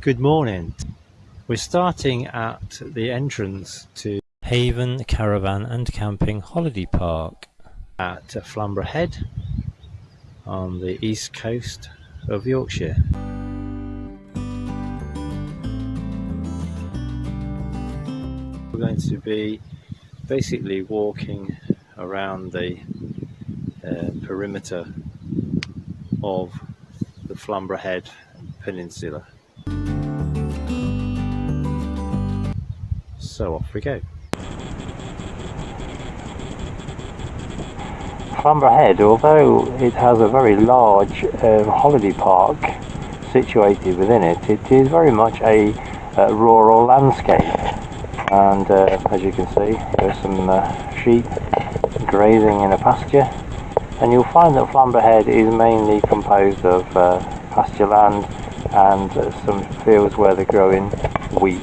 Good morning. We're starting at the entrance to Haven Caravan and Camping Holiday Park at Flamborough Head on the east coast of Yorkshire. We're going to be basically walking around the perimeter of the Flamborough Head Peninsula. So off we go. Flamborough Head, although it has a very large holiday park situated within it, it is very much a rural landscape, and as you can see, there's some sheep grazing in a pasture, and you'll find that Flamborough Head is mainly composed of pasture land and some fields where they're growing wheat.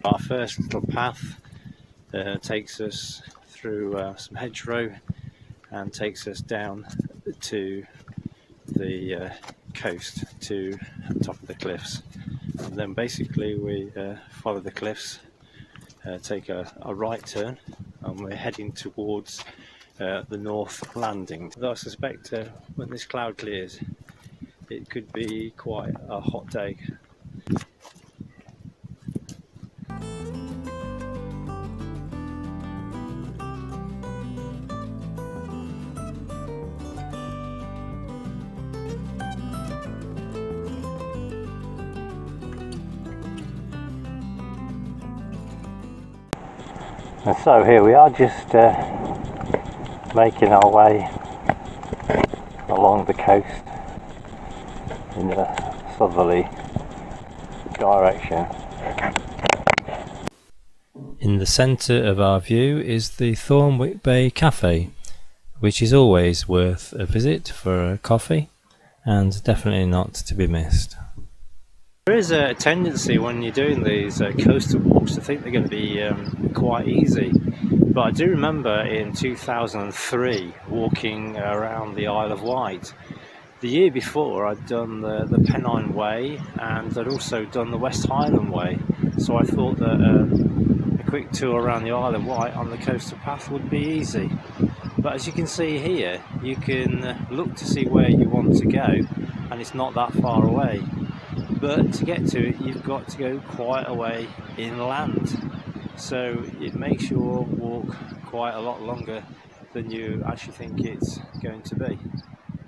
Our first little path takes us through some hedgerow and takes us down to the coast, to the top of the cliffs, and then basically we follow the cliffs, take a right turn, and we're heading towards the North Landing. Though I suspect when this cloud clears it could be quite a hot day. And so here we are, just making our way along the coast in a southerly direction. In the centre of our view is the Thornwick Bay Cafe, which is always worth a visit for a coffee and definitely not to be missed. There is a tendency when you're doing these coastal walks to think they're going to be quite easy, but I do remember in 2003 walking around the Isle of Wight. The year before I'd done the Pennine Way, and I'd also done the West Highland Way, so I thought that a quick tour around the Isle of Wight on the coastal path would be easy. But as you can see here, you can look to see where you want to go, and it's not that far away. But to get to it, you've got to go quite a way inland, so it makes your walk quite a lot longer than you actually think it's going to be.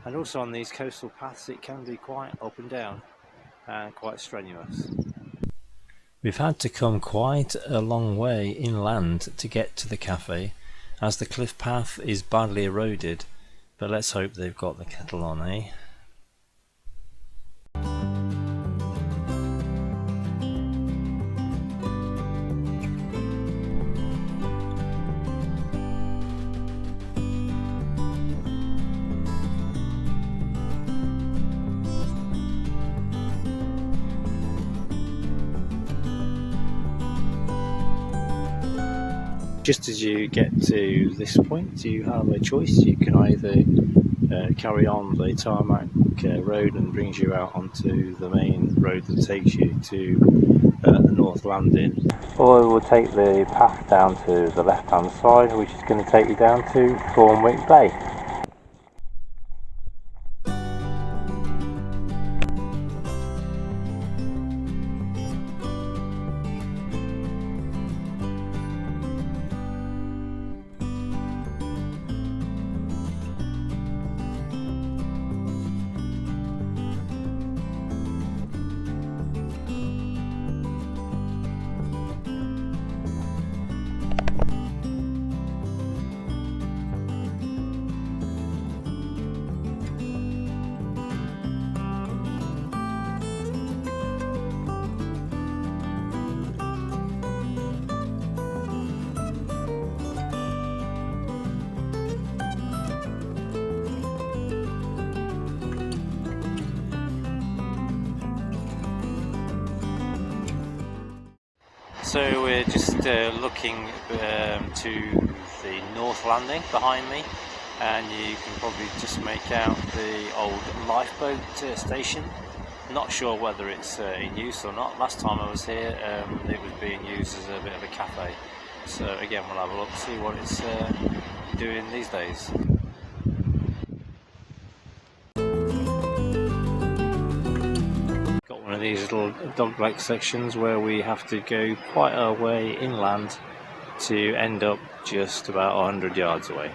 And also on these coastal paths it can be quite up and down and quite strenuous. We've had to come quite a long way inland to get to the cafe, as the cliff path is badly eroded, but let's hope they've got the kettle on, eh? Just as you get to this point, you have a choice. You can either carry on the tarmac road and brings you out onto the main road that takes you to the North Landing, or we'll take the path down to the left hand side, which is going to take you down to Thornwick Bay. So we're just looking to the north landing behind me, and you can probably just make out the old lifeboat station. Not sure whether it's in use or not. Last time I was here it was being used as a bit of a cafe. So again, we'll have a look, see what it's doing these days. Got one of these little dog-leg sections where we have to go quite a way inland to end up just about 100 yards away.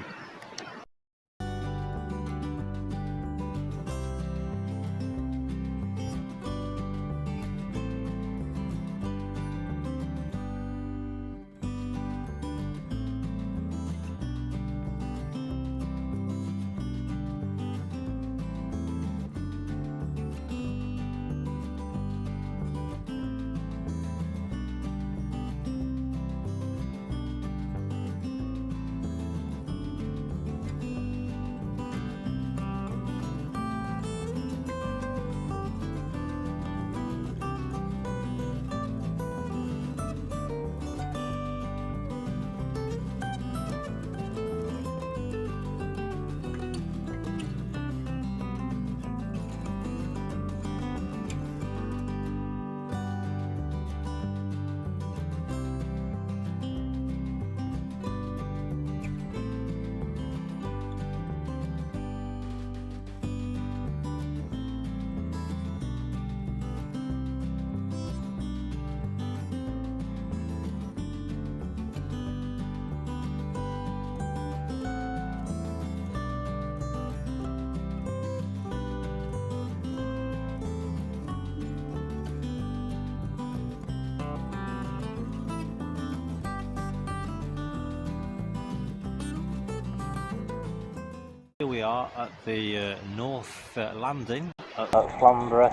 Here we are at the north landing at Flamborough.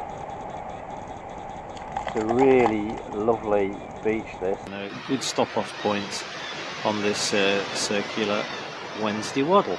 It's a really lovely beach this. And a good stop off point on this circular Wednesday waddle.